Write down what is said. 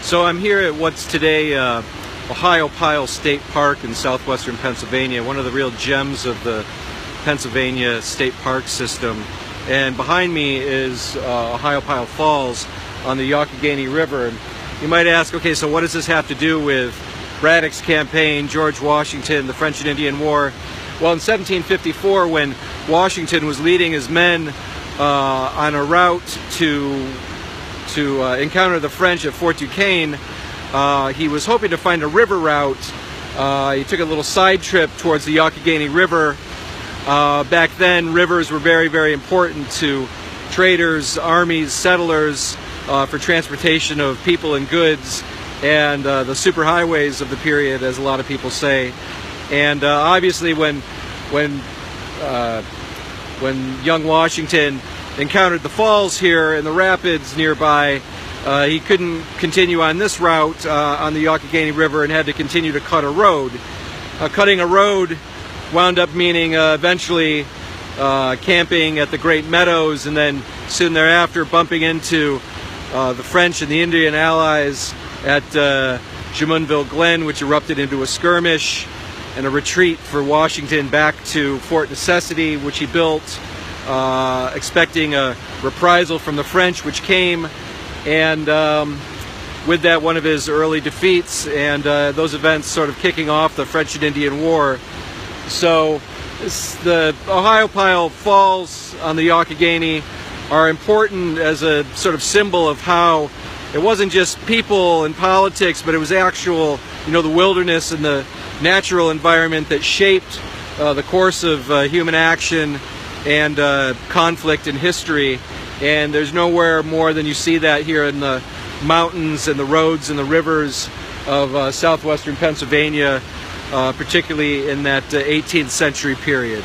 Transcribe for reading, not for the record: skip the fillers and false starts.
So I'm here at what's today Ohiopyle State Park in southwestern Pennsylvania, one of the real gems of the Pennsylvania State Park system. And behind me is Ohiopyle Falls on the Youghiogheny River. And you might ask, okay, so what does this have to do with Braddock's campaign, George Washington, the French and Indian War? Well, in 1754, when Washington was leading his men on a route to encounter the French at Fort Duquesne, he was hoping to find a river route. He took a little side trip towards the Youghiogheny River. Back then, rivers were very, very important to traders, armies, settlers, for transportation of people and goods, and the superhighways of the period, as a lot of people say. And obviously, when young Washington encountered the falls here and the rapids nearby, he couldn't continue on this route on the Youghiogheny River and had to continue to cut a road. Cutting a road wound up meaning eventually camping at the Great Meadows, and then soon thereafter bumping into the French and the Indian allies at Jumonville Glen, which erupted into a skirmish and a retreat for Washington back to Fort Necessity, which he built expecting a reprisal from the French, which came, and with that, one of his early defeats, and those events sort of kicking off the French and Indian War. So the Ohiopyle Falls on the Youghiogheny are important as a sort of symbol of how it wasn't just people and politics, but it was actual, the wilderness and the natural environment that shaped the course of human action and conflict in history. And there's nowhere more than you see that here in the mountains and the roads and the rivers of southwestern Pennsylvania, particularly in that 18th century period.